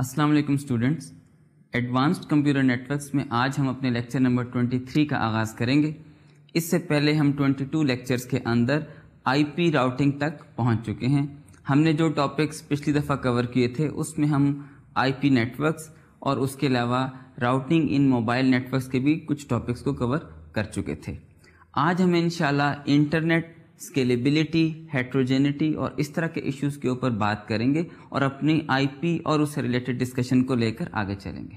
السلام علیکم students, advanced computer networks میں آج ہم اپنے لیکچر نمبر 23 کا آغاز کریں گے۔ اس سے پہلے ہم 22 لیکچرز کے اندر آئی پی راؤٹنگ تک پہنچ چکے ہیں۔ ہم نے جو ٹاپکس پچھلی دفعہ کور کیے تھے اس میں ہم آئی پی نیٹورکس اور اس کے علاوہ راؤٹنگ ان موبائل نیٹورکس کے بھی کچھ ٹاپکس کو کور کر چکے تھے۔ آج ہم انشاءاللہ انٹرنیٹ اسکیلیبلٹی، ہیٹروجینٹی اور اس طرح کے ایشوز کے اوپر بات کریں گے اور اپنی آئی پی اور اس سے ریلیٹڈ ڈسکشن کو لے کر آگے چلیں گے۔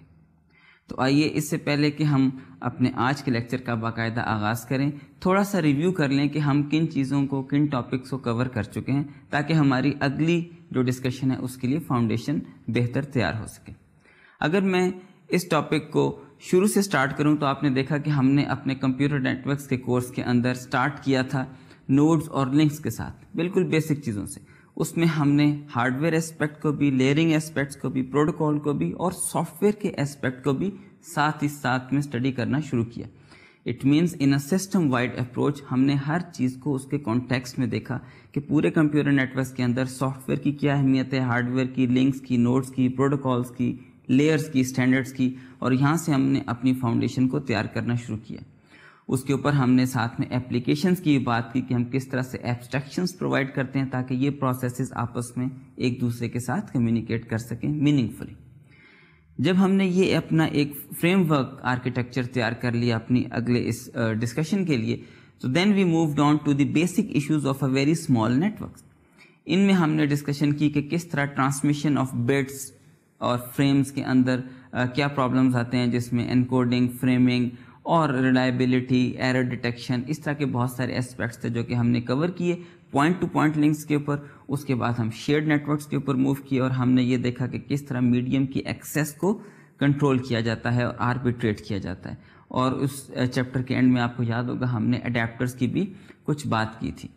تو آئیے اس سے پہلے کہ ہم اپنے آج کے لیکچر کا باقاعدہ آغاز کریں، تھوڑا سا ریویو کر لیں کہ ہم کن چیزوں کو، کن ٹاپکس کو کور کر چکے ہیں، تاکہ ہماری اگلی جو ڈسکشن ہے اس کے لیے فاؤنڈیشن بہتر تیار ہو سکے۔ اگر میں اس ٹاپک کو شروع سے سٹارٹ کروں تو آپ نے دیکھا کہ ہم نے اپنے کمپیوٹر نیٹورکس کے کورس کے اندر سٹارٹ کیا تھا نوڈز اور لنکس کے ساتھ، بالکل بیسک چیزوں سے۔ اس میں ہم نے ہارڈ ویئر اسپیکٹ کو بھی، لیئرنگ اسپیکٹس کو بھی، پروٹوکول کو بھی اور سافٹ ویئر کے اسپیکٹ کو بھی ساتھ ہی ساتھ میں اسٹڈی کرنا شروع کیا۔ It means in a system wide approach ہم نے ہر چیز کو اس کے کانٹیکسٹ میں دیکھا کہ پورے کمپیوٹر نیٹورکس کے اندر سافٹ ویئر کی کیا اہمیت ہے، ہارڈ ویئر کی، لنکس کی، نوڈز کی، پروٹوکولز کی، لیئرز کی، اسٹینڈرڈز کی، اور یہاں سے ہم نے اپنی فاؤنڈیشن کو تیار کرنا شروع کیا۔ اس کے اوپر ہم نے ساتھ میں اپلیکیشنز کی بات کی کہ ہم کس طرح سے ایبسٹریکشنز پرووائڈ کرتے ہیں تاکہ یہ پروسیسز آپس میں ایک دوسرے کے ساتھ کمیونیکیٹ کر سکیں میننگ فلی۔ جب ہم نے یہ اپنا ایک فریم ورک آرکیٹیکچر تیار کر لیا اپنی اگلے اس ڈسکشن کے لیے، تو then we moved on to the basic issues of a very small network. ان میں ہم نے ڈسکشن کی کہ کس طرح ٹرانسمیشن آف بٹس اور فریمز کے اندر کیا پرابلمز آتے ہیں، جس میں انکوڈنگ، فریمنگ اور ریلائبلٹی، ایرر ڈیٹیکشن، اس طرح کے بہت سارے اسپیکٹس تھے جو کہ ہم نے کور کیے پوائنٹ ٹو پوائنٹ لنکس کے اوپر۔ اس کے بعد ہم شیئرڈ نیٹورکس کے اوپر موو کیے اور ہم نے یہ دیکھا کہ کس طرح میڈیم کی ایکسیس کو کنٹرول کیا جاتا ہے اور آربیٹریٹ کیا جاتا ہے۔ اور اس چیپٹر کے اینڈ میں آپ کو یاد ہوگا ہم نے اڈیپٹرز کی بھی کچھ بات کی تھی۔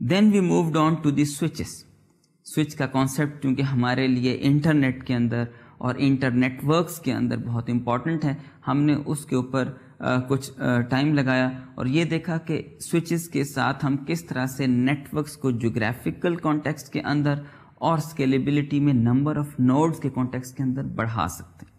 Then we moved on to the switches. Switch کا کانسیپٹ کیونکہ ہمارے لیے انٹرنیٹ کے اندر اور انٹرنیٹ ورکس کے اندر بہت امپورٹنٹ ہے، ہم نے اس کے اوپر کچھ ٹائم لگایا اور یہ دیکھا کہ سوئچز کے ساتھ ہم کس طرح سے نیٹ ورکس کو جغرافیکل کانٹیکسٹ کے اندر اور اسکیلیبلٹی میں نمبر آف نوڈز کے کانٹیکسٹ کے اندر بڑھا سکتے ہیں۔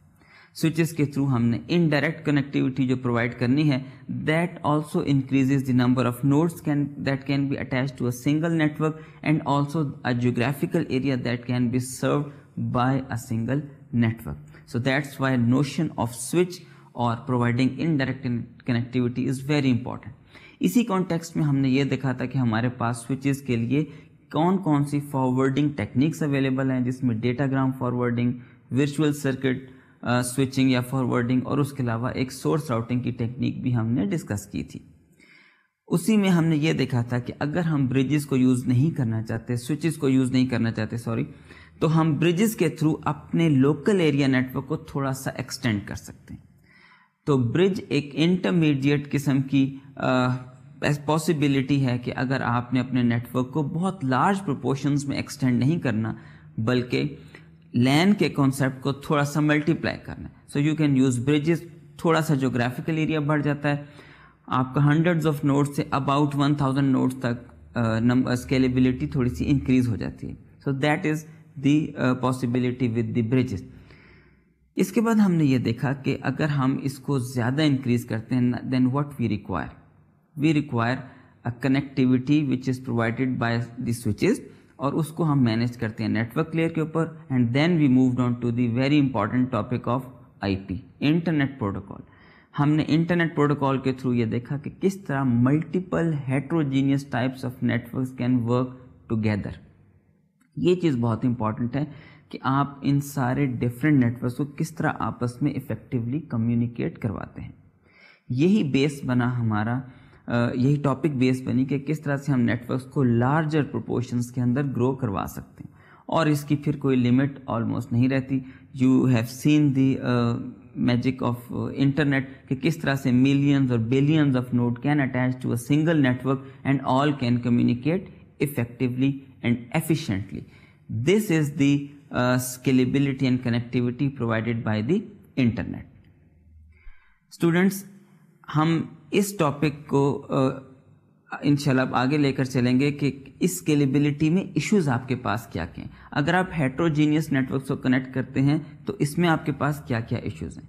سوئچز کے تھرو ہم نے انڈائریکٹ کنیکٹیوٹی جو پرووائڈ کرنی ہے، that also increases the number of nodes that can be attached to a single network and also a geographical area that can be served by a single network. So that's why notion of switch or providing indirect connectivity is very important. اسی context میں ہم نے یہ دیکھا تھا کہ ہمارے پاس switches کے لیے کون کون سی فارورڈنگ ٹیکنیکس اویلیبل ہیں، جس میں data gram forwarding, virtual circuit switching یا فارورڈنگ، اور اس کے علاوہ ایک سورس راؤٹنگ کی ٹیکنیک بھی ہم نے ڈسکس کی تھی۔ اسی میں ہم نے یہ دیکھا تھا کہ اگر ہم بریجز کو یوز نہیں کرنا چاہتے، سوئچز کو یوز نہیں کرنا چاہتے تو ہم بریجز کے تھرو اپنے لوکل ایریا نیٹورک کو تھوڑا سا ایکسٹینڈ کر سکتے ہیں۔ تو برج ایک انٹرمیڈیٹ قسم کی پاسبلٹی ہے کہ اگر آپ نے اپنے نیٹورک کو بہت لارج پروپورشنز میں ایکسٹینڈ نہیں کرنا بلکہ لین کے کانسیپٹ کو تھوڑا سا ملٹیپلائی کرنا ہے، so you can use bridges. تھوڑا سا جغرافیکل ایریا بڑھ جاتا ہے، آپ کا ہنڈریڈز آف نوڈ سے اباؤٹ 1000 نوڈ تک اسکیلیبلٹی تھوڑی سی انکریز ہو جاتی ہے۔ So that is the possibility with the bridges. اس کے بعد ہم نے یہ دیکھا کہ اگر ہم اس کو زیادہ انکریز کرتے ہیں then what we require a connectivity which is provided by the switches, اور اس کو ہم مینیج کرتے ہیں نیٹورک لیئر کے اوپر۔ And then we moved on to the very important topic of I P, internet protocol. ہم نے انٹرنیٹ پروٹوکول کے تھرو یہ دیکھا کہ کس طرح multiple heterogeneous types of networks can work together. یہ چیز بہت امپورٹنٹ ہے کہ آپ ان سارے ڈفرینٹ نیٹورکس کو کس طرح آپس میں افیکٹولی کمیونیکیٹ کرواتے ہیں۔ یہی بیس بنا ہمارا، یہی ٹاپک بیس بنی کہ کس طرح سے ہم نیٹورکس کو لارجر پروپورشنز کے اندر گرو کروا سکتے ہیں، اور اس کی پھر کوئی لمٹ آلموسٹ نہیں رہتی۔ You have seen the magic of internet کہ کس طرح سے ملینز اور billions of node can attach to a single network and all can communicate effectively and efficiently. This is the scalability and connectivity provided by the internet. Students, ہم اس topic کو انشاءاللہ اب آگے لے کر چلیں گے کہ اس اسکیلیبلٹی میں ایشوز آپ کے پاس کیا کیا ہیں. اگر آپ ہیٹروجینیس نیٹورکس کو کنیکٹ کرتے ہیں تو اس میں آپ کے پاس کیا کیا ایشوز ہیں.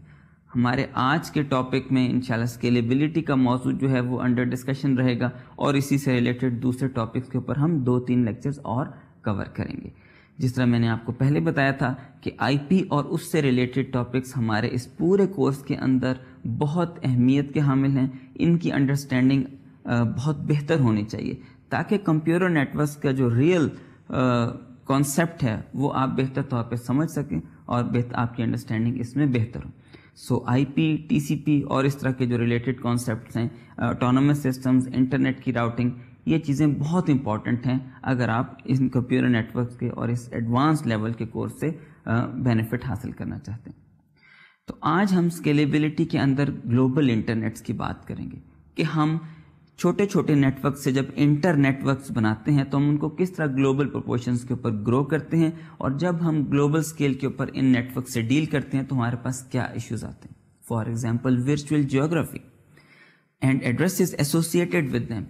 ہمارے آج کے ٹاپک میں انشاءاللہ اسکیلیبلٹی کا موضوع جو ہے وہ انڈر ڈسکشن رہے گا, اور اسی سے ریلیٹڈ دوسرے ٹاپکس کے اوپر ہم 2-3 لیکچرز اور کور کریں گے. جس طرح میں نے آپ کو پہلے بتایا تھا کہ آئی پی اور اس سے ریلیٹڈ ٹاپکس ہمارے اس پورے کورس کے اندر بہت اہمیت کے حامل ہیں. ان کی انڈرسٹینڈنگ بہت بہتر ہونی چاہیے تاکہ کمپیوٹر نیٹورکس کا جو ریئل کانسیپٹ ہے وہ آپ بہتر طور پہ سمجھ سکیں اور آپ کی انڈرسٹینڈنگ اس میں بہتر ہو. سو آئی پی, ٹی سی پی اور اس طرح کے جو ریلیٹڈ کانسیپٹس ہیں, آٹونومس سسٹمز, انٹرنیٹ کی راؤٹنگ, یہ چیزیں بہت امپورٹنٹ ہیں اگر آپ ان کمپیوٹر نیٹورکس کے اور اس ایڈوانس لیول کے کورس سے بینیفٹ حاصل کرنا چاہتے ہیں. تو آج ہم اسکیلیبلٹی کے اندر گلوبل انٹرنیٹس کی بات کریں گے کہ ہم چھوٹے چھوٹے نیٹ ورک سے جب انٹر نیٹ ورکس بناتے ہیں تو ہم ان کو کس طرح گلوبل پروپورشنز کے اوپر گرو کرتے ہیں, اور جب ہم گلوبل اسکیل کے اوپر ان نیٹ ورک سے ڈیل کرتے ہیں تو ہمارے پاس کیا ایشوز آتے ہیں. For example virtual geography and addresses associated with them.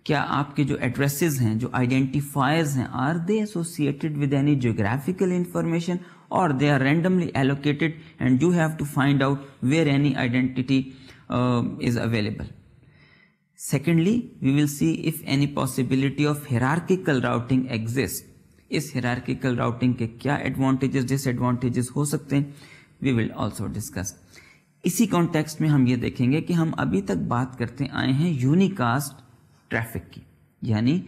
کیا آپ کے جو ایڈریسز ہیں, جو آئیڈینٹیفائرز ہیں, are they associated with any geographical information اور they are randomly allocated and you have to find out where any identity is available. Secondly, we will see if any possibility of hierarchical routing exists. اس hierarchical routing کے کیا advantages, disadvantages ہو سکتے ہیں, we will also discuss. اسی context میں ہم یہ دیکھیں گے کہ ہم ابھی تک بات کرتے آئے ہیں یونیکاسٹ ٹریفک کی, یعنی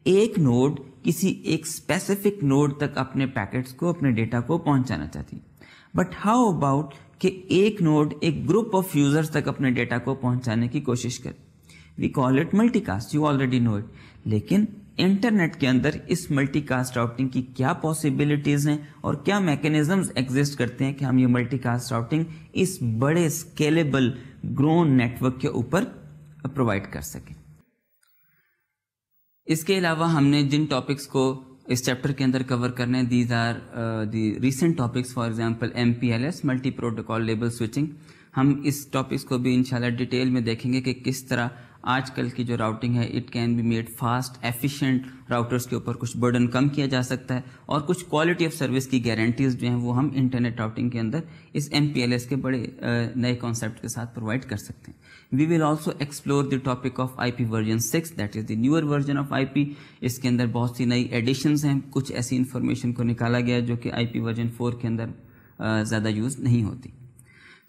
ایک نوڈ کسی ایک اسپیسیفک نوڈ تک اپنے پیکٹس کو, اپنے ڈیٹا کو پہنچانا چاہتی ہے. بٹ ہاؤ اباؤٹ کہ ایک نوڈ ایک گروپ آف یوزرز تک اپنے ڈیٹا کو پہنچانے کی کوشش کرے. We call it multicast, you already know it. لیکن انٹرنیٹ کے اندر اس ملٹی کاسٹ راؤٹنگ کی کیا پاسبلٹیز ہیں اور کیا میکینزمز ایگزسٹ کرتے ہیں کہ ہم یہ ملٹی کاسٹ راؤٹنگ اس بڑے اسکیلیبل گرون نیٹ ورک کے اوپر پرووائڈ کر سکیں. اس کے علاوہ ہم نے جن ٹاپکس کو اس چیپٹر کے اندر کور کرنے, these are the recent topics. For example MPLS, multi protocol label switching. ہم اس ٹاپکس کو بھی انشاءاللہ ڈیٹیل میں دیکھیں گے کہ کس طرح آج کل کی جو راؤٹنگ ہے it can be made fast, efficient. Routers کے اوپر کچھ برڈن کم کیا جا سکتا ہے اور کچھ کوالٹی آف سروس کی گارنٹیز جو ہیں وہ ہم انٹرنیٹ راؤٹنگ کے اندر اس MPLS کے بڑے نئے کانسیپٹ کے ساتھ پرووائڈ کر سکتے ہیں. We will also explore the topic of IP version 6, that is the newer version of IP. اس کے اندر بہت سی نئی ایڈیشنز ہیں, کچھ ایسی انفارمیشن کو نکالا گیا جو کہ IP ورژن 4 کے اندر زیادہ یوز نہیں ہوتی.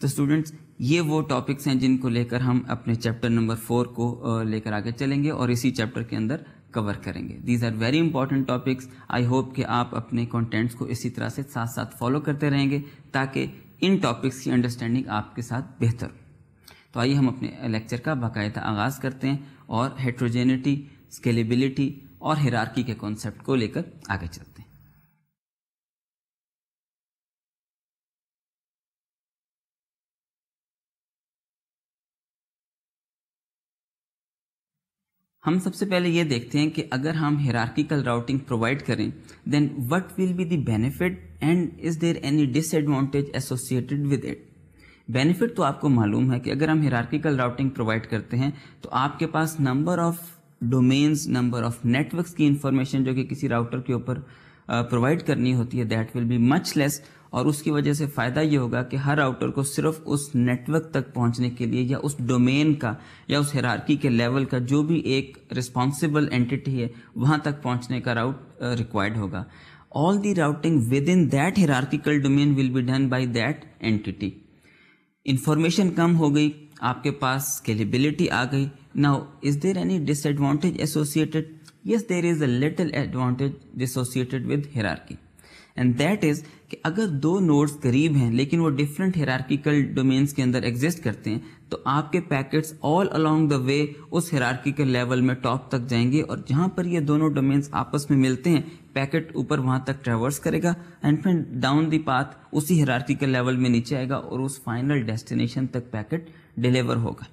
تو اسٹوڈنٹس, یہ وہ ٹاپکس ہیں جن کو لے کر ہم اپنے چیپٹر نمبر 4 کو لے کر آگے چلیں گے اور اسی چیپٹر کے اندر کور کریں گے. These are very important topics. I hope کہ آپ اپنے کانٹینٹس کو اسی طرح سے ساتھ ساتھ فالو کرتے رہیں گے تاکہ ان ٹاپکس کی انڈرسٹینڈنگ آپ کے ساتھ بہتر ہو. تو آئیے ہم اپنے لیکچر کا باقاعدہ آغاز کرتے ہیں اور ہیٹروجینٹی, اسکیلیبلٹی اور ہیرارکی کے کانسیپٹ کو لے کر آگے چلتے ہیں. ہم سب سے پہلے یہ دیکھتے ہیں کہ اگر ہم ہیرارکیکل راؤٹنگ پرووائڈ کریں then what will be the benefit and is there any disadvantage associated with it. Benefit تو آپ کو معلوم ہے کہ اگر ہم ہیرارکیکل راؤٹنگ پرووائڈ کرتے ہیں تو آپ کے پاس number of domains, number of network کی انفارمیشن جو کہ کسی راؤٹر کے اوپر پرووائڈ کرنی ہوتی ہے دیٹ ول بی مچ لیس, اور اس کی وجہ سے فائدہ یہ ہوگا کہ ہر راؤٹر کو صرف اس نیٹ ورک تک پہنچنے کے لیے یا اس ڈومین کا یا اس ہیرارکی کے لیول کا جو بھی ایک رسپانسبل اینٹی ہے وہاں تک پہنچنے کا راؤٹ ریکوائرڈ ہوگا. All the routing within that hierarchical domain will be done by that entity. Information کم ہو گئی, آپ کے پاس اسکیلیبلٹی آ گئی. Now is there any disadvantage associated? Yes, there is a little advantage associated with hierarchy, and that is کہ اگر دو نوڈز قریب ہیں لیکن وہ ڈفرینٹ ہیرارکیکل ڈومینس کے اندر ایگزسٹ کرتے ہیں تو آپ کے پیکٹس آل along دا وے اس ہیرارکیکل لیول میں ٹاپ تک جائیں گے, اور جہاں پر یہ دونوں ڈومینس آپس میں ملتے ہیں پیکٹ اوپر وہاں تک ٹریورس کرے گا اینڈ پھر ڈاؤن دی پاتھ اسی ہیرارکیکل لیول میں نیچے آئے گا اور اس فائنل ڈیسٹینیشن تک پیکٹ ڈیلیور ہوگا.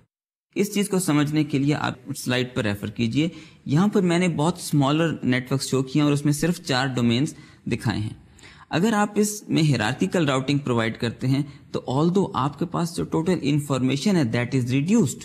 اس چیز کو سمجھنے کے لیے آپ سلائڈ پر ریفر کیجئے. یہاں پر میں نے بہت اسمالر نیٹ ورکس شو کیے ہیں اور اس میں صرف 4 ڈومینس دکھائے ہیں. اگر آپ اس میں ہیرارکیکل راؤٹنگ پرووائڈ کرتے ہیں تو آلدو آپ کے پاس جو ٹوٹل انفارمیشن ہے that is reduced.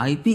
IP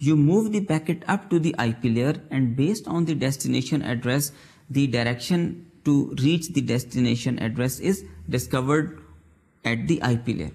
you move the packet up to the IP layer, and based on the destination address, the direction to reach the destination address is discovered at the IP layer.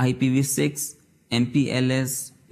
IPv6, MPLS,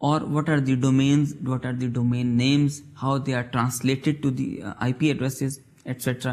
or what are the domains, what are the domain names, how they are translated to the IP addresses, etc.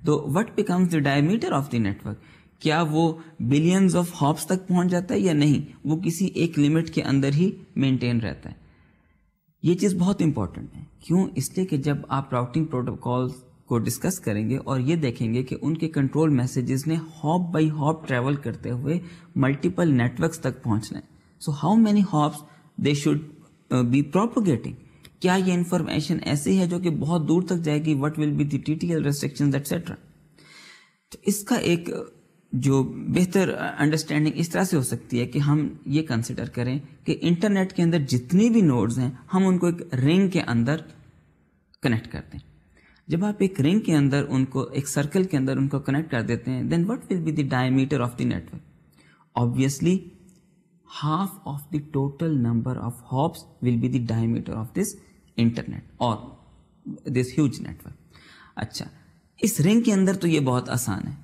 تو what becomes the diameter of the network? کیا وہ billions of hops تک پہنچ جاتا ہے یا نہیں؟ وہ کسی ایک لمٹ کے اندر ہی مینٹین رہتا ہے. یہ چیز بہت امپورٹنٹ ہے. کیوں؟ اس لیے کہ جب آپ راؤٹنگ پروٹوکالز کو ڈسکس کریں گے اور یہ دیکھیں گے کہ ان کے کنٹرول میسیجز نے ہاپ بائی ہاپ ٹریول کرتے ہوئے ملٹیپل نیٹورکس تک پہنچنا ہے. So how many hops they should be propagating. کیا یہ انفارمیشن ایسی ہے جو کہ بہت دور تک جائے گی؟ What will be the TTL restrictions etcetera. تو اس کا ایک جو بہتر انڈرسٹینڈنگ اس طرح سے ہو سکتی ہے کہ ہم یہ کنسیڈر کریں کہ انٹرنیٹ کے اندر جتنی بھی نوڈز ہیں ہم ان کو ایک رنگ کے اندر کنیکٹ کرتے ہیں. جب آپ ایک رنگ کے اندر ان کو ایک سرکل کے اندر ان کو کنیکٹ کر دیتے ہیں then what will be the diameter of the network? Obviously half of the total number of hops will be the diameter of this internet or this huge network. اچھا، اس رنگ کے اندر تو یہ بہت آسان ہے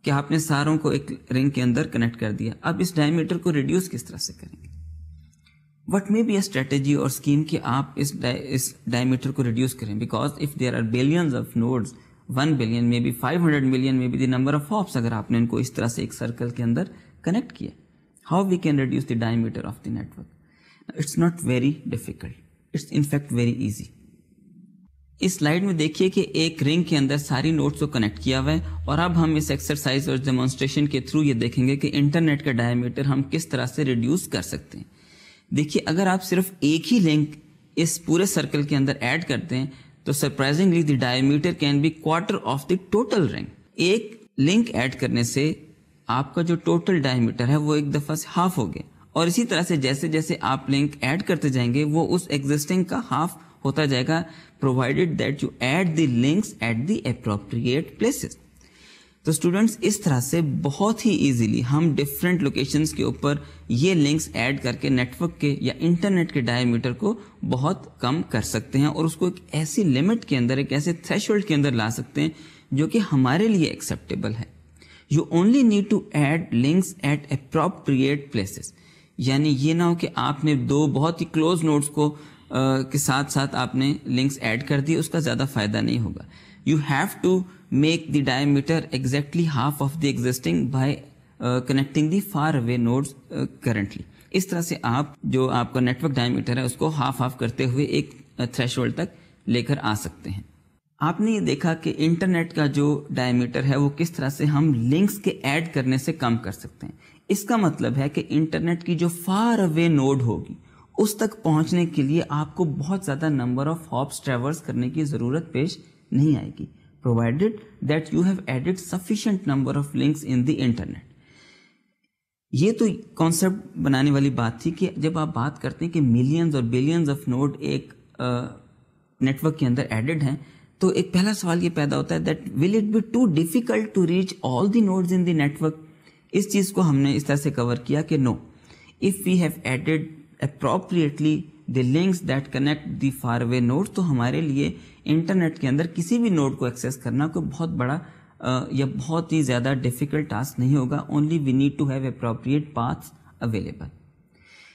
کہ آپ نے ساروں کو ایک رنگ کے اندر کنیکٹ کر دیا. اب اس ڈائیمیٹر کو ریڈیوس کس طرح سے کریں گے؟ What may be a strategy اور اسکیم کہ آپ اس ڈائیمیٹر کو ریڈیوس کریں. Because of there are billions of nodes 1 billion may be 500 million may be the number of hops, اگر آپ نے ان کو اس طرح سے ایک سرکل کے اندر کنیکٹ کیا. How we can reduce the diameter of the network? Now, it's not very difficult. It's in fact very easy. اس سلائیڈ میں دیکھیے کہ ایک رنگ کے اندر ساری نوڈز کو کنیکٹ کیا ہوا ہے اور اب ہم اس ایکسرسائز اور ڈیمونسٹریشن کے تھرو یہ دیکھیں گے کہ انٹرنیٹ کا ڈائیمیٹر ہم کس طرح سے ریڈیوس کر سکتے ہیں. دیکھیے اگر آپ صرف ایک ہی لنک اس پورے سرکل کے اندر ایڈ کرتے ہیں تو surprisingly the diameter can be quarter of the total ring. ایک لنک ایڈ کرنے سے آپ کا جو ٹوٹل ڈائیمیٹر ہے وہ ایک دفعہ سے ہاف ہو گیا. اور اسی طرح سے جیسے جیسے آپ لنک ایڈ کرتے جائیں گے وہ اس ایگزسٹنگ کا ہاف ہوتا جائے گا provided that you add the links at the appropriate places. تو اسٹوڈینٹس اس طرح سے بہت ہی ایزیلی ہم ڈفرینٹ لوکیشنز کے اوپر یہ لنکس ایڈ کر کے نیٹورک کے یا انٹرنیٹ کے ڈائیمیٹر کو بہت کم کر سکتے ہیں اور اس کو ایک ایسی لمٹ کے اندر، ایک ایسے تھریشولڈ کے اندر لا سکتے ہیں جو کہ ہمارے لیے ایکسیپٹیبل ہے. You only need to add links at appropriate places. یعنی یہ نہ ہو کہ آپ نے دو بہت ہی کلوز نوڈز کو کے ساتھ ساتھ آپ نے لنکس ایڈ کر دی، اس کا زیادہ فائدہ نہیں ہوگا. You have to make the diameter exactly half of the existing by connecting the far away nodes currently. اس طرح سے آپ جو آپ کا نیٹورک ڈائیمیٹر ہے اس کو ہاف کرتے ہوئے ایک تھریشولڈ تک لے کر آ سکتے ہیں. آپ نے یہ دیکھا کہ انٹرنیٹ کا جو ڈائیمیٹر ہے وہ کس طرح سے ہم لنکس کے ایڈ کرنے سے کم کر سکتے ہیں. اس کا مطلب ہے کہ انٹرنیٹ کی جو فار اوے نوڈ ہوگی اس تک پہنچنے کے لیے آپ کو بہت زیادہ نمبر آف ہاپس ٹریورس کرنے کی ضرورت پیش نہیں آئے گی provided that you have added sufficient number of links in the internet. یہ تو کانسیپٹ بنانے والی بات تھی کہ جب آپ بات کرتے ہیں کہ ملینز اور بلینز آف نوڈ ایک نیٹورک کے اندر ایڈڈ ہیں تو ایک پہلا سوال یہ پیدا ہوتا ہے that will it be too difficult to reach all the nodes in the network. اس چیز کو ہم نے اس طرح سے کور کیا کہ no, if we have added appropriately the links that connect the far away nodes تو ہمارے لیے انٹرنیٹ کے اندر کسی بھی نوڈ کو ایکسیس کرنا کوئی بہت بڑا یا بہت ہی زیادہ ڈیفیکلٹ ٹاسک نہیں ہوگا. Only we need to have appropriate paths available.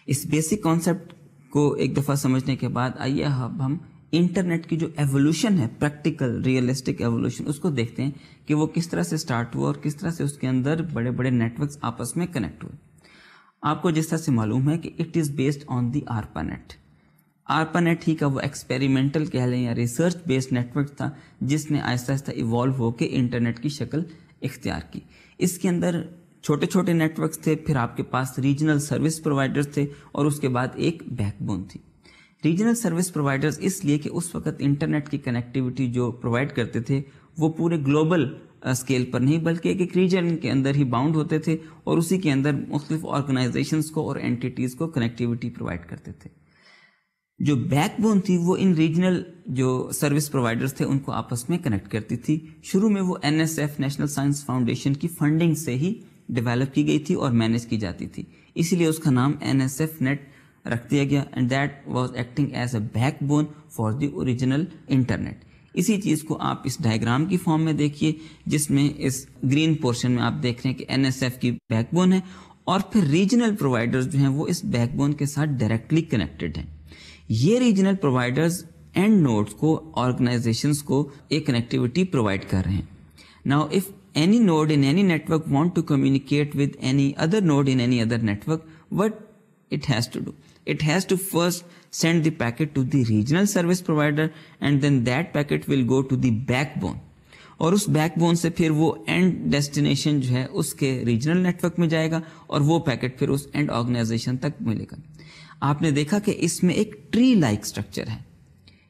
اس بیسک کانسیپٹ کو ایک دفعہ سمجھنے کے بعد آئیے اب ہم انٹرنیٹ کی جو ایوولوشن ہے، پریکٹیکل ریئلسٹک ایوولوشن، اس کو دیکھتے ہیں کہ وہ کس طرح سے اسٹارٹ ہوا اور کس طرح سے اس کے اندر بڑے بڑے نیٹورکس آپس میں کنیکٹ ہوئے. آپ کو جس طرح سے معلوم ہے کہ it is based on the ARPANET. ARPANET ہی کا وہ ایکسپیریمنٹل کہہ لیں یا ریسرچ بیسڈ نیٹورک تھا جس نے آہستہ آہستہ ایوالو ہو کے انٹرنیٹ کی شکل اختیار کی. اس کے اندر چھوٹے چھوٹے نیٹورکس تھے، پھر آپ کے پاس ریجنل سروس پرووائڈرز تھے اور اس کے بعد ایک بیک بون تھی. ریجنل سروس پرووائڈرز اس لیے کہ اس وقت انٹرنیٹ کی کنیکٹیوٹی جو پرووائڈ کرتے تھے وہ پورے گلوبل اسکیل پر نہیں بلکہ ایک ریجن کے اندر ہی باؤنڈ ہوتے تھے اور اسی کے اندر مختلف آرگنائزیشنز کو اور اینٹیٹیز کو کنیکٹیوٹی پرووائڈ کرتے تھے. جو بیک بون تھی وہ ان ریجنل جو سروس پرووائڈرز تھے ان کو آپس میں کنیکٹ کرتی تھی. شروع میں وہ NSF نیشنل سائنس فاؤنڈیشن کی فنڈنگ سے ہی ڈیولپ کی گئی تھی اور مینیج کی جاتی تھی، اسی لیے اس کا نام NSF نیٹ رکھ دیا گیا and that was acting as a back bone for the original internet. اسی چیز کو آپ اس ڈائیگرام کی فارم میں دیکھیے جس میں اس گرین پورشن میں آپ دیکھ رہے ہیں کہ NSF کی بیک بون ہے اور پھر ریجنل پرووائڈرز جو ہیں وہ اس بیک بون کے ساتھ ڈائریکٹلی کنیکٹڈ ہیں. یہ ریجنل پرووائڈرز اینڈ نوڈز کو آرگنائزیشنز کو ایک کنیکٹیوٹی پرووائڈ کر رہے ہیں. Now, if any node in any network want to communicate with any other node in any other network, what it has to do? It has to first send the packet to the regional service provider, and then that packet will go to the backbone. اور اس back bone سے پھر وہ and destination جو ہے اس کے regional network میں جائے گا, اور وہ پیکٹ پھر اس اینڈ آرگنائزیشن تک ملے گا. آپ نے دیکھا کہ اس میں ایک ٹری لائک اسٹرکچر ہے.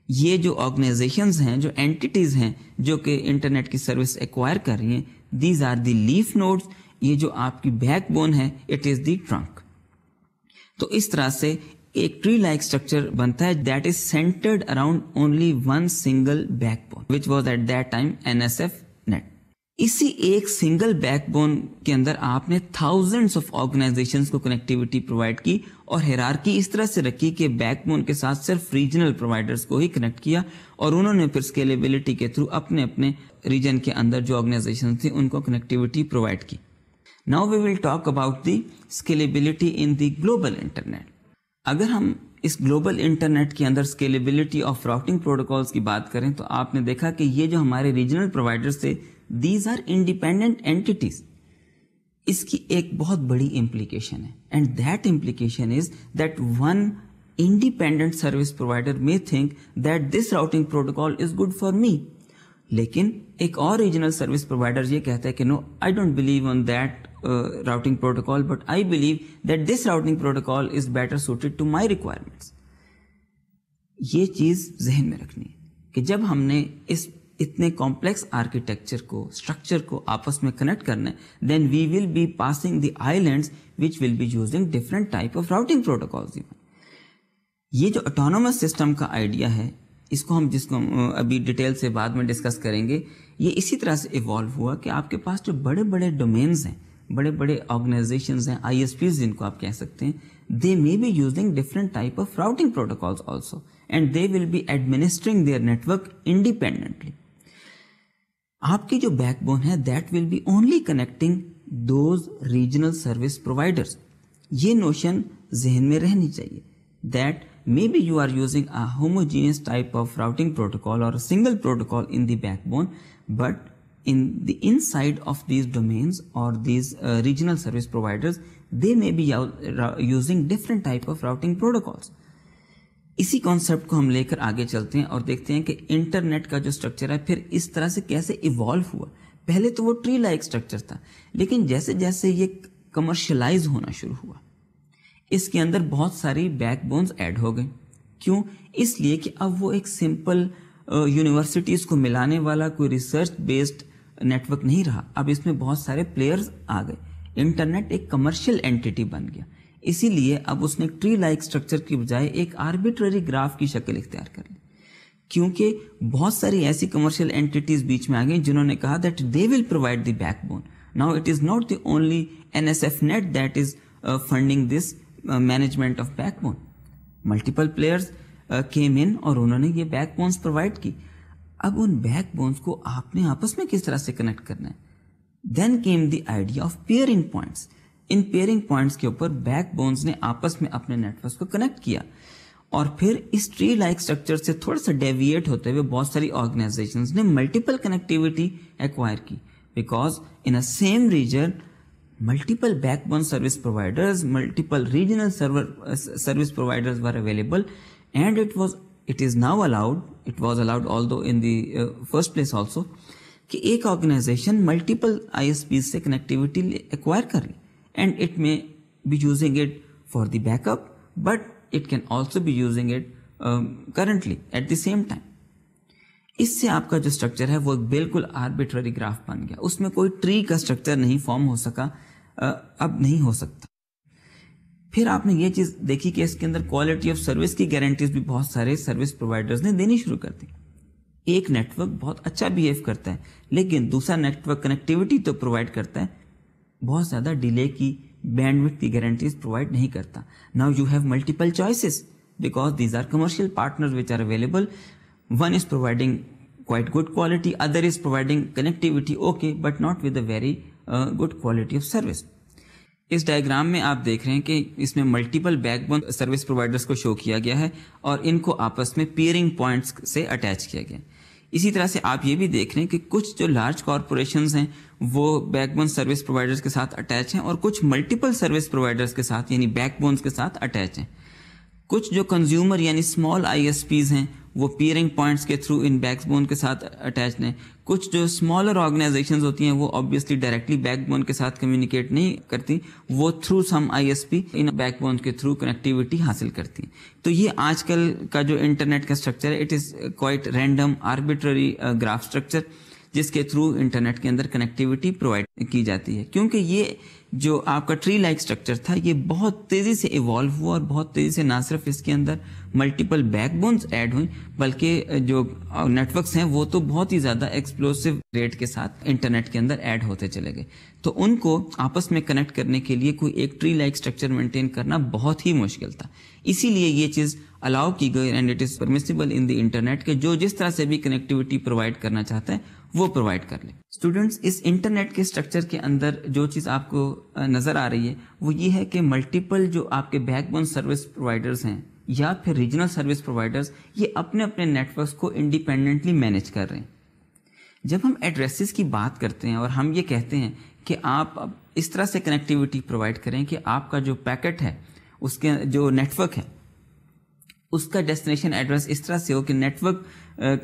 یہ جو آرگنائزیشنز ہیں, جو اینٹیز ہیں جو کہ انٹرنیٹ کی سروس ایکوائر کر رہی ہیں, these are the leaf nodes. یہ جو آپ کی بیک بون ہے, اٹ از دی ٹرنک. تو اس طرح سے ایک ٹری لائک اسٹرکچر بنتا ہے that is centred around only one single backbone which was at that time NSF net. اسی ایک سنگل بیک بون کے اندر آپ نے تھاؤزینڈس آف آرگنائزیشنز کو کنیکٹیوٹی پرووائڈ کی, اور ہیرارکی اس طرح سے رکھی کہ بیک بون کے ساتھ صرف ریجنل پرووائڈرز کو ہی کنیکٹ کیا, اور انہوں نے پھر اسکیلیبلٹی کے تھرو اپنے اپنے ریجن کے اندر جو آرگنائزیشن تھیں ان کو کنیکٹیوٹی پرووائڈ کی. Now we will talk about the scalability in the global internet. اگر ہم اس گلوبل انٹرنیٹ کے اندر اسکیلیبلٹی آف راؤٹنگ پروٹوکالس کی بات کریں تو آپ نے دیکھا کہ یہ جو ہمارے ریجنل پرووائڈرز تھے, دیز آر انڈیپینڈنٹ اینٹیز. اس کی ایک بہت بڑی امپلیکیشن ہے, and that implication is that one independent service provider may think that this routing protocol is good for me. لیکن ایک اور ریجنل سروس پرووائڈر یہ کہتا ہے کہ no, I don't believe on that routing protocol, but I believe that this routing protocol is better suited to my requirements. یہ چیز ذہن میں رکھنی ہے کہ جب ہم نے اس اتنے کمپلیکس آرکیٹیکچر کو, اسٹرکچر کو آپس میں کنیکٹ کرنا ہے, then we will be passing the islands which will be using different type of routing protocols even. یہ جو autonomous system کا آئیڈیا ہے, اس کو ہم جس کو ابھی ڈیٹیل سے بعد میں ڈسکس کریں گے, یہ اسی طرح سے ایوالو ہوا کہ آپ کے پاس جو بڑے بڑے ڈومینز ہیں, بڑے بڑے آرگنائزیشنز ہیں, ISPs جن کو آپ کہہ سکتے ہیں, they may be using different type of routing protocols also, and they will be administering their network independently. آپ کی جو بیک بون ہے that will be only connecting those regional service providers. یہ نوشن ذہن میں رہنی چاہیے that maybe you are using a homogeneous type of routing protocol or a single protocol in the backbone, but in the inside of these domains or these regional service providers, they may be using different type of routing protocols. اسی concept کو ہم لے کر آگے چلتے ہیں اور دیکھتے ہیں کہ انٹرنیٹ کا جو اسٹرکچر ہے پھر اس طرح سے کیسے ایوالو ہوا. پہلے تو وہ ٹری لائک اسٹرکچر تھا, لیکن جیسے جیسے یہ کمرشلائز ہونا شروع ہوا, اس کے اندر بہت ساری بیک بونز ایڈ ہو گئے. کیوں؟ اس لیے کہ اب وہ ایک سمپل یونیورسٹیز کو ملانے والا کوئی ریسرچ بیسڈ نیٹورک نہیں رہا. اب اس میں بہت سارے پلیئرز آ گئے. انٹرنیٹ ایک کمرشل اینٹی بن گیا. اسی لیے اب اس نے ٹری لائک اسٹرکچر کی بجائے ایک آربیٹری گراف کی شکل اختیار کر لی, کیونکہ بہت ساری ایسی کمرشل اینٹیز بیچ میں آ گئی جنہوں نے کہا that they will provide the backbone. Now it is not the only NSF net that is funding this management of backbone. Multiple players came in اور انہوں نے یہ بیک بونز پرووائڈ کی. اب ان بیک بونز کو آپ نے آپس میں کس طرح سے کنیکٹ کرنا ہے؟ Then came the idea of peering points. ان پیئرنگ پوائنٹس کے اوپر بیک بونز نے آپس میں اپنے نیٹورکس کو کنیکٹ کیا, اور پھر اس ٹری لائک اسٹرکچر سے تھوڑا سا ڈیویٹ ہوتے ہوئے بہت ساری آرگنائزیشنز نے ملٹیپل کنیکٹیوٹی ایکوائر کی, because in a same region multiple backbone service providers, multiple regional service providers were available, and it is now allowed, it was allowed although in the first place also, کہ ایک organization multiple ISPs سے connectivity acquire کر لی, and it may be using it for the backup, but it can also be using it currently at the same time. اس سے آپ کا جو structure ہے وہ بالکل آربیٹری گراف بن گیا. اس میں کوئی ٹری کا اسٹرکچر نہیں فارم ہو سکا, اب نہیں ہو سکتا. پھر آپ نے یہ چیز دیکھی کہ اس کے اندر کوالٹی آف سروس کی گارنٹیز بھی بہت سارے سروس پرووائڈرز نے دینی شروع کر دی. ایک نیٹ ورک بہت اچھا بیہیو کرتا ہے, لیکن دوسرا نیٹ ورک کنیکٹیوٹی تو پرووائڈ کرتا ہے, بہت زیادہ ڈیلے کی, بینڈ وڈتھ کی گارنٹیز پرووائڈ نہیں کرتا. Now you have multiple choices because these are commercial partners which are available. One is providing quite good quality, other is providing connectivity okay, but not with a very good quality of service. اس diagram میں آپ دیکھ رہے ہیں کہ اس میں multiple backbone service providers کو شو کیا گیا ہے اور ان کو آپس میں پیئرنگ پوائنٹس سے اٹیچ کیا گیا. اسی طرح سے آپ یہ بھی دیکھ رہے ہیں کہ کچھ جو لارج کارپوریشنز ہیں وہ بیک بون سروس پرووائڈرز کے ساتھ اٹیچ ہیں اور کچھ ملٹیپل سروس پرووائڈرز کے ساتھ یعنی بیک بونز کے ساتھ اٹیچ ہیں. کچھ جو کنزیومر یعنی اسمال آئی ایس پیز ہیں وہ پیئرنگ پوائنٹس کے تھرو ان بیک بون کے ساتھ اٹیچڈ ہیں. کچھ جو اسمالر آرگنائزیشنز ہوتی ہیں وہ آبویسلی ڈائریکٹلی بیک بون کے ساتھ کمیونیکیٹ نہیں کرتی, وہ through some I S P in back bone کے تھرو کنیکٹیوٹی حاصل کرتی ہیں. تو یہ آج کل کا جو انٹرنیٹ کا اسٹرکچر ہے it is quite random arbitrary graph structure جس کے تھرو انٹرنیٹ کے اندر کنیکٹیوٹی پرووائڈ کی جاتی ہے. کیونکہ یہ جو آپ کا ٹری لائک اسٹرکچر تھا یہ بہت تیزی سے ایوالو ہوا اور بہت تیزی سے نہ صرف اس کے اندر ملٹیپل بیک بونز ایڈ ہوئیں بلکہ جو نیٹ ورکس ہیں وہ تو بہت ہی زیادہ ایکسپلوسو ریٹ کے ساتھ انٹرنیٹ کے اندر ایڈ ہوتے چلے گئے. تو ان کو آپس میں کنیکٹ کرنے کے لیے کوئی ایک ٹری لائک اسٹرکچر مینٹین کرنا بہت ہی مشکل تھا. اسی لیے یہ چیز الاؤ کی گئی and it is permissible in the internet کہ جو جس طرح سے بھی کنیکٹیوٹی پرووائڈ کرنا چاہتا ہے وہ پرووائڈ کر لیں. اسٹوڈنٹس, اس انٹرنیٹ کے اسٹرکچر کے اندر جو چیز آپ کو نظر آ رہی ہے وہ یہ ہے کہ ملٹیپل جو آپ کے بیک بون سروس پرووائڈرز ہیں یا پھر ریجنل سروس پرووائڈرز یہ اپنے اپنے نیٹ ورکس کو انڈیپینڈنٹلی مینیج کر رہے ہیں. جب ہم ایڈریسز کی بات کرتے ہیں اور ہم یہ کہتے ہیں کہ آپ اس طرح سے کنیکٹیوٹی پرووائڈ کریں کہ آپ کا جو پیکٹ ہے اس کے جو نیٹ ورک ہے اس کا ڈیسٹینیشن ایڈریس اس طرح سے ہو کہ نیٹ ورک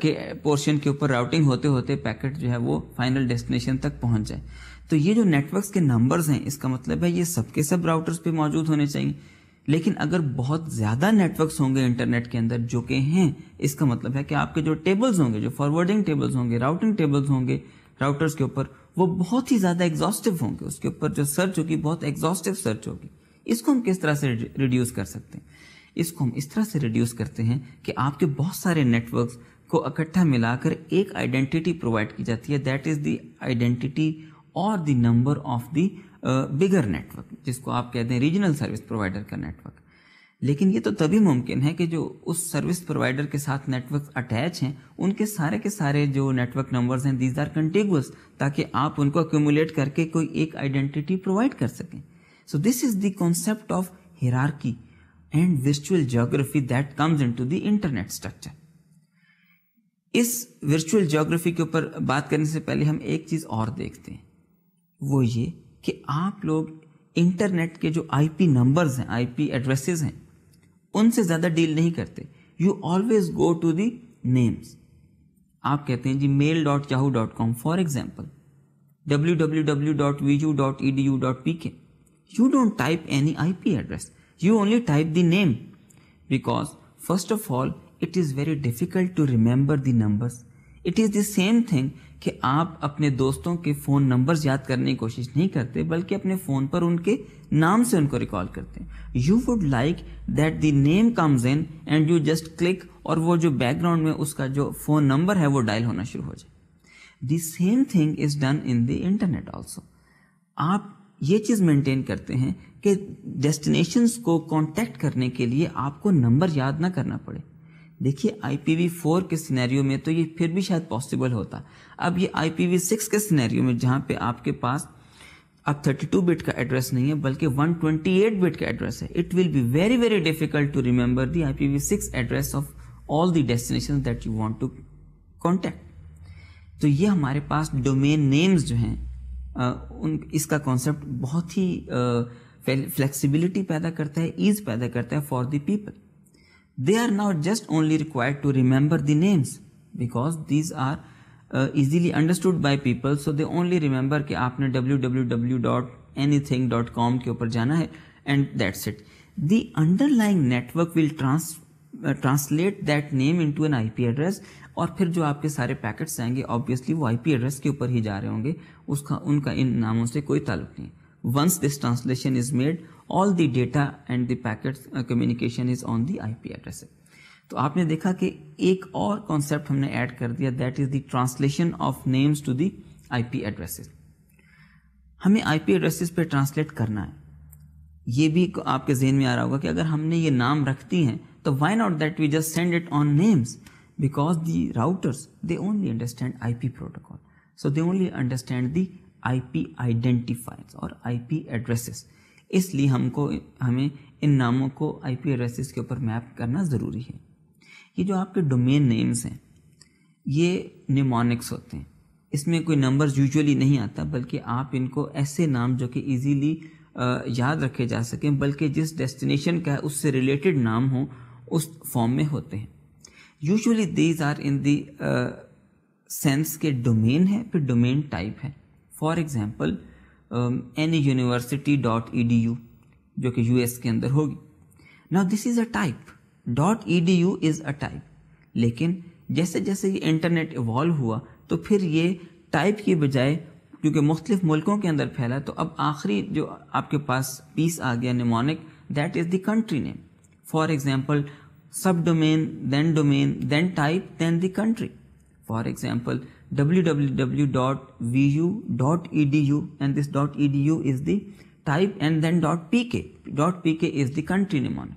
کے پورشن کے اوپر راؤٹنگ ہوتے ہوتے پیکٹ جو ہے وہ فائنل ڈیسٹینیشن تک پہنچ جائے. تو یہ جو نیٹ ورکس کے نمبرز ہیں اس کا مطلب ہے یہ سب کے سب راؤٹرز پہ موجود ہونے چاہیے. لیکن اگر بہت زیادہ نیٹ ورکس ہوں گے انٹرنیٹ کے اندر جو کہ ہیں, اس کا مطلب ہے کہ آپ کے جو ٹیبلز ہوں گے, جو فارورڈنگ ٹیبلز ہوں گے, راؤٹنگ ٹیبلز ہوں گے راؤٹرز کے اوپر, وہ بہت ہی زیادہ ایگزاسٹو ہوں گے. اس کے اوپر جو سرچ ہوگی بہت ایگزاسٹو سرچ ہوگی. اس کو ہم کس طرح سے ریڈیوس کر سکتے ہیں؟ اس کو ہم اس طرح سے ریڈیوس کرتے ہیں کہ آپ کے بہت سارے نیٹ ورکس کو اکٹھا ملا کر ایک آئیڈینٹی پرووائڈ کی جاتی ہے. دیٹ از دی آئیڈینٹی اور the number of the bigger network, جس کو آپ کہتے ہیں ریجنل سروس پرووائڈر کا نیٹ ورک. لیکن یہ تو تبھی ممکن ہے کہ جو اس سروس پرووائڈر کے ساتھ نیٹ ورک اٹیچ ہیں ان کے سارے جو نیٹ ورک نمبرز ہیں دیز آر کنٹیگوس, تاکہ آپ ان کو ایکومولیٹ کر کے کوئی ایک آئیڈینٹی پرووائڈ کر سکیں. So this is the concept of hierarchy and virtual geography that comes into the internet structure. اس virtual geography کے اوپر بات کرنے سے پہلے ہم ایک چیز اور دیکھتے ہیں, وہ یہ کہ آپ لوگ انٹرنیٹ کے جو آئی پی نمبرز ہیں, آئی پی ایڈریسز ہیں, ان سے زیادہ ڈیل نہیں کرتے. You always go to the names. آپ کہتے ہیں جی mail.yahoo.com for example, www.vu.edu.pk. You don't type any IP address. You only type the name because first of all it is very difficult to remember the numbers. It is the same thing کہ آپ اپنے دوستوں کے phone numbers یاد کرنے کی کوشش نہیں کرتے بلکہ اپنے فون پر ان کے نام سے ان کو ریکال کرتے ہیں. You would like that the name comes in and you just click اور وہ جو بیک گراؤنڈ میں اس کا جو فون نمبر ہے وہ ڈائل ہونا شروع ہو جائے. The same thing is done in the internet also. آپ یہ چیز مینٹین کرتے ہیں کہ ڈیسٹینیشنز کو کانٹیکٹ کرنے کے لیے آپ کو نمبر یاد نہ کرنا پڑے. دیکھیے IPv4 کے سینیریو میں تو یہ پھر بھی شاید پاسبل ہوتا. اب یہ IPv6 کے سینیریو میں جہاں پہ آپ کے پاس اب 32 بٹ کا ایڈریس نہیں ہے بلکہ 128 بٹ کا ایڈریس ہے, it will be very very difficult to remember the IPv6 address of all the destination that you want to contact. تو یہ ہمارے پاس ڈومین نیمز جو ہیں اس کا کانسیپٹ بہت ہی فلیکسیبلٹی پیدا کرتا ہے, ایز پیدا کرتا ہے for the people. They are not just only required to remember the names because these are easily understood by people, so they only remember کہ آپ نے www.anything.com کے اوپر جانا ہے and that's it. The underlying network will translate that name into an IP address, اور پھر جو آپ کے سارے پیکٹس آئیں گے آبویسلی وہ IP ایڈریس کے اوپر ہی جا رہے ہوں گے, ان کا ان ناموں سے کوئی تعلق نہیں. Once this translation is made, all the data and the packets communication is on the IP address. تو آپ نے دیکھا کہ ایک اور کانسیپٹ ہم نے ایڈ کر دیا, that is the translation of names to the IP addresses. ہمیں IP addresses پہ ٹرانسلیٹ کرنا ہے. یہ بھی آپ کے ذہن میں آ رہا ہوگا کہ اگر ہم نے یہ نام رکھتی ہیں تو why not that we just send it on names, because the routers they only understand IP protocol, so they only understand the IP identifiers اور IP addresses. اس لیے ہمیں ان ناموں کو IP addresses کے اوپر میپ کرنا ضروری ہے. یہ جو آپ کے ڈومین نیمز ہیں یہ نیمونکس ہوتے ہیں. اس میں کوئی نمبرز یوزولی نہیں آتا، بلکہ آپ ان کو ایسے نام جو کہ ایزیلی یاد رکھے جا سکیں، بلکہ جس ڈیسٹینیشن کا ہے اس سے ریلیٹڈ نام ہوں اس فارم میں ہوتے ہیں. Usually these are in the sense کے ڈومین ہے، پھر ڈومین ٹائپ ہے. فار ایگزامپل anyuniversity.edu جو کہ US کے اندر ہوگی. Now this is a type. .edu is a type. لیکن جیسے جیسے یہ انٹرنیٹ ایوالو ہوا تو پھر یہ ٹائپ کی بجائے کیونکہ مختلف ملکوں کے اندر پھیلا تو اب آخری جو آپ کے پاس پیس آ گیا mnemonic, that is the country name. For example subdomain then type then the country. For example www.vu.edu and this .edu is the type and then .pk is the country mnemonic.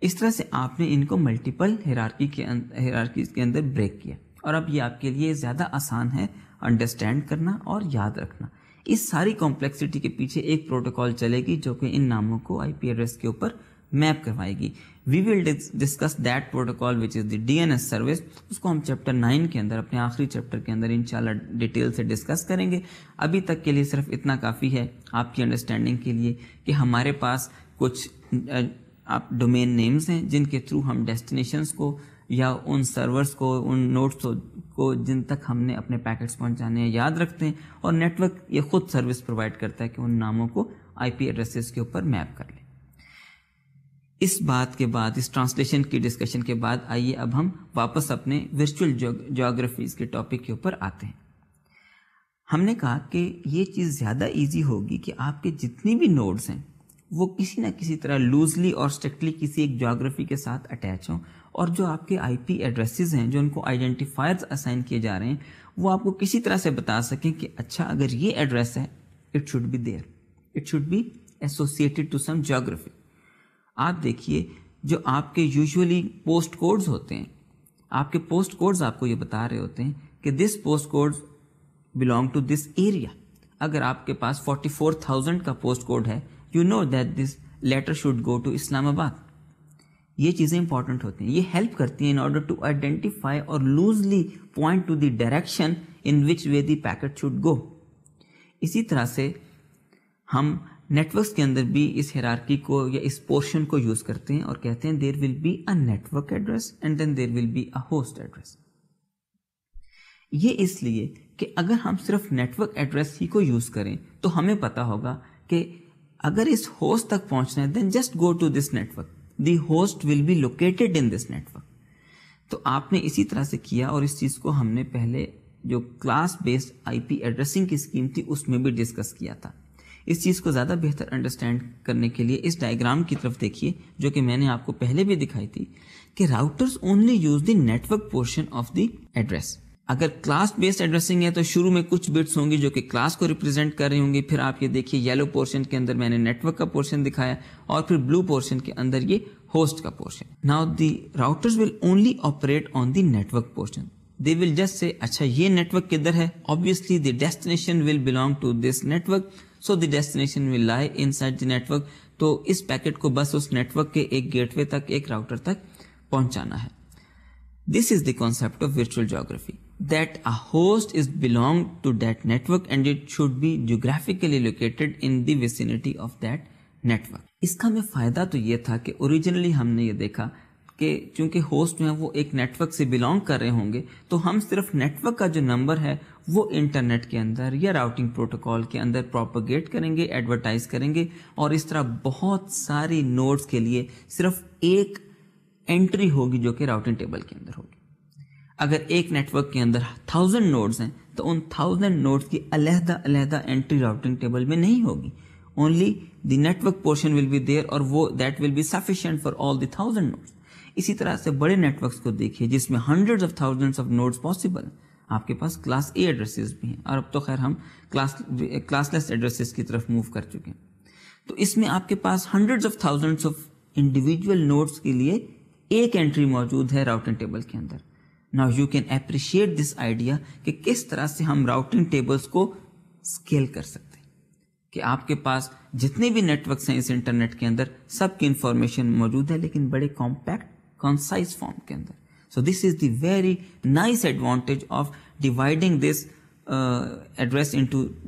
اس طرح سے آپ نے ان کو multiple hierarchies کے اندر break کیا، اور اب یہ آپ کے لیے زیادہ آسان ہے انڈرسٹینڈ کرنا اور یاد رکھنا. اس ساری کمپلیکسٹی کے پیچھے ایک پروٹوکال چلے گی جو کہ ان ناموں کو آئی پی ایڈریس کے اوپر میپ کروائے گی. We will discuss that protocol which is the DNS service. اس کو ہم چیپٹر 9 کے اندر، اپنے آخری چیپٹر کے اندر انشاءاللہ ڈیٹیل سے ڈسکس کریں گے. ابھی تک کے لیے صرف اتنا کافی ہے آپ کی انڈرسٹینڈنگ کے لیے کہ ہمارے پاس کچھ ڈومین نیمز ہیں جن کے تھرو ہم ڈیسٹینیشنز کو یا ان سرورز کو، ان نوڈس کو جن تک ہم نے اپنے پیکٹس پہنچانے ہیں یاد رکھتے ہیں، اور نیٹ ورک یہ خود سروس پرووائڈ کرتا ہے کہ ان ناموں کو آئی پی ایڈریسز کے اوپر میپ کر لیں. اس بات کے بعد، اس ٹرانسلیشن کی ڈسکشن کے بعد، آئیے اب ہم واپس اپنے ورچوئل جیوگرافیز کے ٹاپک کے اوپر آتے ہیں. ہم نے کہا کہ یہ چیز زیادہ ایزی ہوگی کہ آپ کے جتنی بھی نوڈز ہیں وہ کسی نہ کسی طرح لوزلی اور اسٹرکٹلی کسی ایک جیوگرافی کے ساتھ اٹیچ ہوں، اور جو آپ کے آئی پی ایڈریسز ہیں جو ان کو آئیڈینٹیفائرز اسائن کیے جا رہے ہیں وہ آپ کو کسی طرح سے بتا سکیں کہ اچھا اگر یہ ایڈریس ہے it should be there, it should be associated to some geography. آپ دیکھیے جو آپ کے یوزولی پوسٹ کوڈز ہوتے ہیں، آپ کے پوسٹ کوڈز آپ کو یہ بتا رہے ہوتے ہیں کہ this post code belong to this area. اگر آپ کے پاس 44,000 کا پوسٹ کوڈ ہے، you know that this letter should go to Islamabad. یہ چیزیں امپورٹنٹ ہوتی ہیں، یہ ہیلپ کرتی ہیں ان آرڈر ٹو آئیڈینٹیفائی اور loosely point to the direction in which way the packet should go. اسی طرح سے ہم نیٹ ورکس کے اندر بھی اس ہیرارکی کو یا اس پورشن کو یوز کرتے ہیں اور کہتے ہیں there will be a network address and then there will be a host address. یہ اس لیے کہ اگر ہم صرف نیٹ ورک ایڈریس ہی کو یوز کریں تو ہمیں پتا ہوگا کہ اگر اس ہوسٹ تک پہنچنا ہے then just go to this network, the host will be located in this network. تو آپ نے اسی طرح سے کیا، اور اس چیز کو ہم نے پہلے جو class based I P addressing کی اسکیم تھی اس میں بھی ڈسکس کیا تھا. اس چیز کو زیادہ بہتر انڈرسٹینڈ کرنے کے لیے اس ڈائیگرام کی طرف دیکھیے جو کہ میں نے آپ کو پہلے بھی دکھائی تھی کہ routers only use the network portion of the address. اگر کلاس بیسڈ ایڈریسنگ ہے تو شروع میں کچھ بٹس ہوں گی جو کہ کلاس کو ریپرزینٹ کر رہی ہوں گی. پھر آپ یہ دیکھیے یلو پورشن کے اندر میں نے نیٹ ورک کا پورشن دکھایا، اور پھر بلو پورشن کے اندر یہ ہوسٹ کا portion. Now the routers will only operate on the network portion. They will just say اچھا یہ نیٹ ورک کدھر ہے. Obviously the destination will belong to this network, so the destination will lie inside the network. تو اس packet کو بس اس net work کے ایک get وے تک، ایک راؤٹر تک پہنچانا ہے. This is the concept of virtual geography, that a host is belong to that network and it should be geographically located in the vicinity of that network. اس کا میں فائدہ تو یہ تھا کہ اوریجنلی ہم نے یہ دیکھا کہ چونکہ ہوسٹ جو ہے وہ ایک نیٹ ورک سے بلانگ کر رہے ہوں گے تو ہم صرف نیٹ ورک کا جو نمبر ہے وہ انٹرنیٹ کے اندر یا راؤٹنگ پروٹوکال کے اندر پروپیگیٹ کریں گے، ایڈورٹائز کریں گے، اور اس طرح بہت ساری نوڈز کے لیے صرف ایک انٹری ہوگی جو کہ راؤٹنگ ٹیبل کے اندر ہوگی. اگر ایک نیٹ ورک کے اندر 1000 نوڈز ہیں تو ان 1000 نوڈز کی علیحدہ علیحدہ انٹری راؤٹنگ ٹیبل میں نہیں ہوگی. Only the network portion will be there, اور وہ that will be sufficient for all the 1000 nodes. اسی طرح سے بڑے نیٹ ورکس کو دیکھیے جس میں hundreds of thousands of nodes possible. آپ کے پاس کلاس اے ایڈریسز بھی ہیں، اور اب تو خیر ہم کلاس لیس ایڈریسز کی طرف موو کر چکے ہیں. تو اس میں آپ کے پاس hundreds of thousands of individual nodes کے لیے ایک انٹری موجود ہے راؤٹنگ ٹیبل کے اندر. Now you can appreciate this idea کہ کس طرح سے ہم راؤٹنگ ٹیبلز کو اسکیل کر سکتے ہیں کہ آپ کے پاس جتنے بھی نیٹ ورکس ہیں اس انٹرنیٹ کے اندر سب کی انفارمیشن موجود ہے لیکن بڑے کمپیکٹ کنسائز فارم کے اندر. So this is the very nice advantage of dividing this address into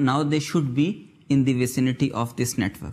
now they should be in the vicinity of this network.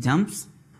jumps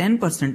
10%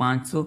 500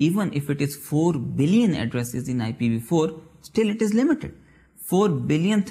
Even if it is 4 billion addresses in IPv4, still it is limited. 4 billionth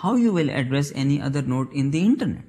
how you will address any other node in the internet.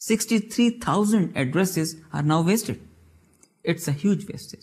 63,000 addresses are now wasted. It's a huge wastage.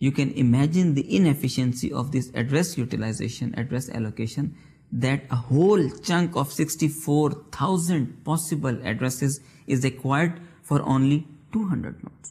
You can imagine the inefficiency of this address utilization, address allocation, that a whole chunk of 64,000 possible addresses is required for only 200 nodes.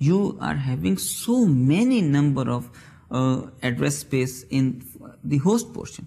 you are having so many number of address space in the host portion.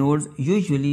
nodes usually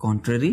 Contrary,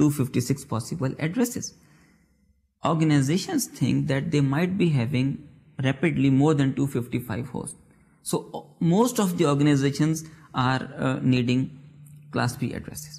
256 possible addresses. Organizations think that they might be having rapidly more than 255 hosts. So most of the organizations are needing class B addresses.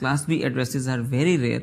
class B addresses are very rare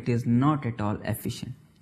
it is not at all efficient.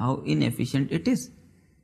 how inefficient it is.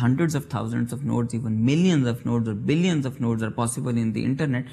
hundreds of thousands of nodes, even millions of nodes or billions of nodes are possible in the internet.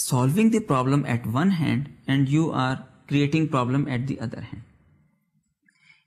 solving the problem at one hand and you are creating problem at the other hand.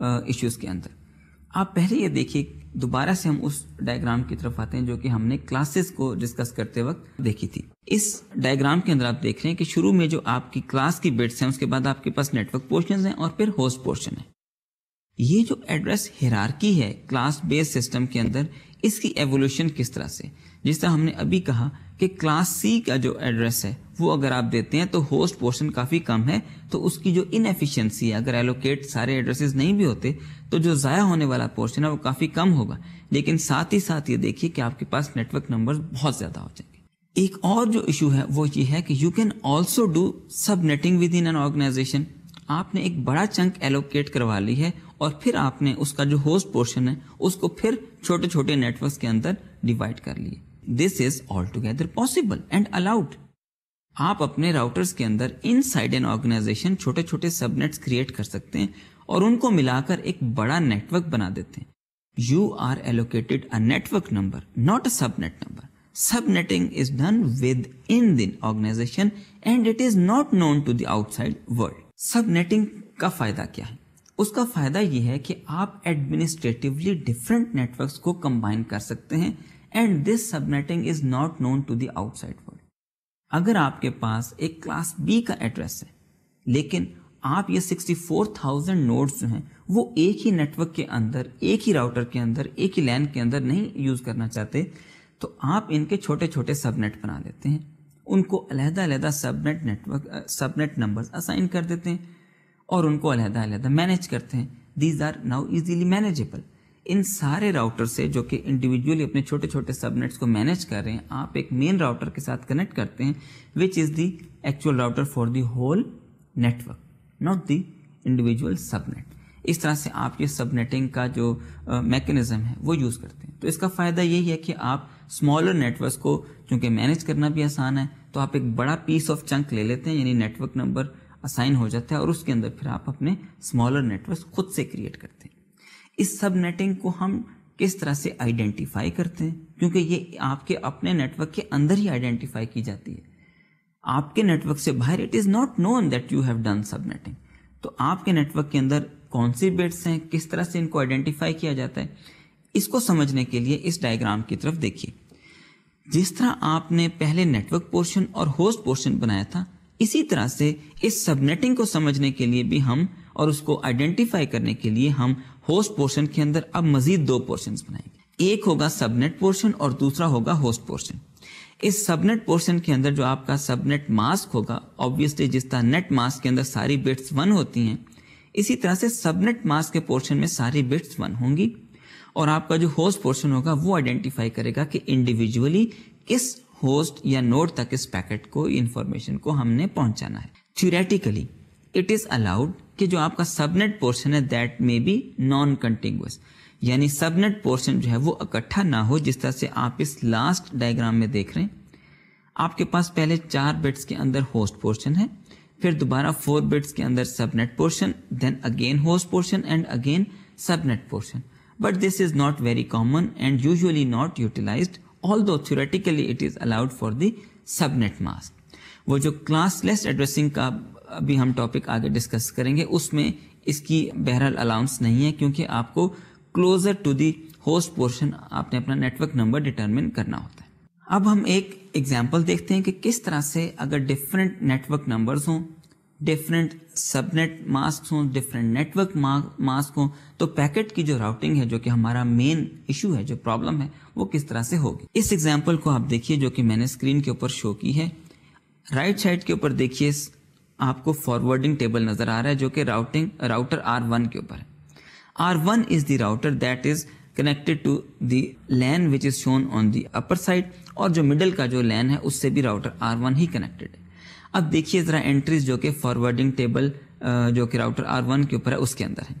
Issues کے اندر. آپ پہلے یہ دیکھیے, دوبارہ سے ہم اس diagram کی طرف آتے ہیں جو کہ ہم نے کلاسز کو ڈسکس کرتے وقت دیکھی تھی. اس ڈائیگرام کے اندر آپ دیکھ رہے ہیں کہ شروع میں جو آپ کی کلاس کی بٹس ہیں, اس کے بعد آپ کے پاس نیٹ ورک پورشنز ہیں اور پھر ہوسٹ پورشن ہے. یہ جو ایڈریس ہیرارکی ہے کلاس بیس سسٹم کے اندر, اس کی ایوولوشن کس طرح سے, جس طرح ہم نے ابھی کہا کہ کلاس سی کا جو ایڈریس ہے وہ اگر آپ دیتے ہیں تو ہوسٹ پورشن کافی کم ہے, تو اس کی جو انیفیشنسی ہے, اگر ایلوکیٹ سارے ایڈریسز نہیں بھی ہوتے تو جو ضائع ہونے والا پورشن ہے وہ کافی کم ہوگا. لیکن ساتھ ہی ساتھ یہ دیکھیے کہ آپ کے پاس نیٹ ورک نمبر بہت زیادہ ہو جائیں گے. ایک اور جو ایشو ہے وہ یہ ہے کہ you can also do subnetting within an organization. آپ نے ایک بڑا چنک ایلوکیٹ کروا لی ہے اور پھر آپ نے اس کا جو ہوسٹ پورشن ہے اس کو پھر چھوٹے چھوٹے نیٹ ورکس کے اندر ڈیوائڈ کر لیے. This is altogether possible and allowed. آپ اپنے راؤٹرز کے اندر ان سائڈ این آرگنائزیشن چھوٹے چھوٹے سب نیٹس کریٹ کر سکتے ہیں اور ان کو ملا کر ایک بڑا نیٹ ورک بنا دیتے ہیں. You are allocated a network number, not a subnet number. Subnetting is done within the organization and it is not known to the outside world. Subnetting کا فائدہ کیا ہے؟ اس کا فائدہ یہ ہے کہ آپ ایڈمنسٹریٹولی ڈفرینٹ نیٹ ورکس کو کمبائن کر سکتے ہیں and this subnetting is not known to the outside world. اگر آپ کے پاس ایک کلاس بی کا ایڈریس ہے لیکن آپ یہ 64,000 نوڈز جو ہیں وہ ایک ہی نیٹ ورک کے اندر, ایک ہی راؤٹر کے اندر, ایک ہی لین کے اندر نہیں یوز کرنا چاہتے, تو آپ ان کے چھوٹے چھوٹے سب نیٹ بنا دیتے ہیں, ان کو علیحدہ علیحدہ سب نیٹ نمبرز اسائن کر دیتے ہیں اور ان کو علیحدہ علیحدہ مینیج کرتے ہیں. These are now easily manageable. ان سارے راؤٹر سے جو کہ انڈیویجولی اپنے چھوٹے چھوٹے سب نیٹس کو مینیج کر رہے ہیں, آپ ایک مین راؤٹر کے ساتھ کنیکٹ کرتے ہیں which is the actual router for the whole network, not the individual subnet. اس طرح سے آپ یہ سب نیٹنگ کا جو میکینزم ہے وہ یوز کرتے ہیں. تو اس کا فائدہ یہی ہے کہ آپ اسمالر نیٹ ورکس کو چونکہ مینیج کرنا بھی آسان ہے, تو آپ ایک بڑا پیس آف چنک لے لیتے ہیں, یعنی نیٹ ورک نمبر اسائن ہو جاتا ہے اور اس کے اندر پھر آپ اپنے اسمالر نیٹ ورکس خود سے کریٹ کرتے ہیں. اس سب نیٹنگ کو ہم کس طرح سے آئیڈینٹیفائی کرتے ہیں, کیونکہ یہ آپ کے اپنے نیٹ ورک کے اندر ہی آئیڈینٹیفائی کی جاتی ہے. آپ کے نیٹ ورک سے باہر it is not known that you have done subnetting. تو آپ کے نیٹ ورک کے اندر کون سی بٹس ہیں, کس طرح سے ان کو آئیڈینٹیفائی کیا جاتا ہے, اس کو سمجھنے کے لیے اس ڈائیگرام کی طرف دیکھیے. جس طرح آپ نے پہلے نیٹ ورک پورشن اور ہوسٹ پورشن بنایا تھا, اسی طرح سے اس سب نیٹنگ کو سمجھنے کے لیے بھی ہم اور اس کو آئیڈینٹیفائی کرنے کے لیے ہم ہوسٹ پورشن کے اندر اب مزید دو پورشنز بنائیں گے. ایک ہوگا سب نیٹ پورشن اور دوسرا ہوگا ہوسٹ پورشن. اس سب نیٹ پورشن کے اندر جو آپ کا سب نیٹ ماسک ہوگا, آبویسلی جس طرح نیٹ ماسک کے اندر ساری بٹس 1 ہوتی ہیں, اسی طرح سے سب نیٹ ماسک کے پورشن میں ساری بٹس 1 ہوں گی, اور آپ کا جو ہوسٹ پورشن ہوگا وہ آئیڈینٹیفائی کرے گا کہ انڈیویجولی کس ہوسٹ یا نوڈ تک اس پیکٹ کو, انفارمیشن کو ہم نے پہنچانا ہے. تھیوریٹیکلی اٹ از الاؤڈ کہ جو آپ کا سب نیٹ پورشن ہے دیٹ میں بی نان کنٹینگوس, یعنی سب نیٹ پورشن جو ہے وہ اکٹھا نہ ہو, جس طرح سے آپ اس لاسٹ ڈائیگرام میں دیکھ رہے ہیں. آپ کے پاس پہلے 4 بٹس کے اندر ہوسٹ پورشن ہے, پھر دوبارہ 4 بٹس کے اندر subnet portion, then again host portion and again subnet portion. But this is not very common and usually not utilized, although theoretically it is allowed for the subnet mask. وہ جو class less addressing کا ابھی ہم topic آگے discuss کریں گے, اس میں اس کی بہرحال الاؤنس نہیں ہے, کیونکہ آپ کو closer to the host portion آپ نے اپنا نیٹ ورک نمبر ڈٹرمن کرنا ہوتا ہے. اب ہم ایک ایگزامپل دیکھتے ہیں کہ کس طرح سے اگر ڈفرینٹ نیٹ ورک نمبرز ہوں, ڈفرینٹ سب نیٹ ماسک ہوں, ڈفرینٹ نیٹ ورک ماسک ہوں, تو پیکٹ کی جو راؤٹنگ ہے, جو کہ ہمارا مین ایشو ہے, جو پرابلم ہے, وہ کس طرح سے ہوگی. اس ایگزامپل کو آپ دیکھیے جو کہ میں نے اسکرین کے اوپر شو کی ہے. رائٹ سائڈ کے اوپر دیکھیے آپ کو فارورڈنگ ٹیبل نظر آ رہا ہے جو کہ راؤٹر R1 کے اوپر ہے. R1 is the router that is connected to the LAN which is shown on the upper side, اور جو مڈل کا جو لین ہے اس سے بھی راؤٹر R1 ہی کنیکٹڈ ہے. اب دیکھیے ذرا انٹریز جو کہ فارورڈنگ ٹیبل جو کہ راؤٹر R1 کے اوپر ہے اس کے اندر ہے.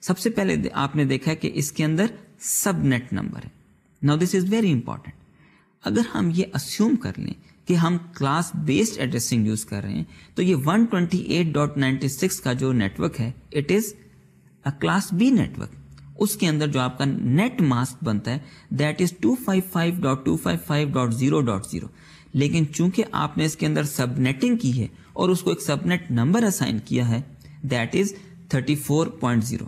سب سے پہلے آپ نے دیکھا کہ اس کے اندر سب نیٹ نمبر ہے. Now this is very important. اگر ہم یہ اسیوم کر لیں کہ ہم کلاس بیسڈ ایڈریسنگ یوز کر رہے ہیں, تو یہ 128.96 کا جو نیٹ ورک ہے it is a class B network. اس کے اندر جو آپ کا نیٹ ماسک بنتا ہے دیٹ از 255.255.0.0. لیکن چونکہ آپ نے اس کے اندر سب نیٹنگ کی ہے اور اس کو ایک سب نیٹ نمبر اسائن کیا ہے that is 34.0,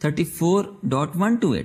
34.128,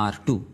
R2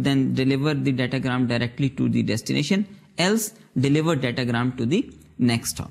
then deliver the datagram directly to the destination, else deliver datagram to the next hop।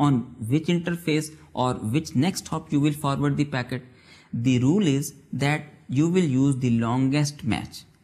on which interface or which next hop you will forward the packet, the rule is that you will use the longest match।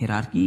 hierarchy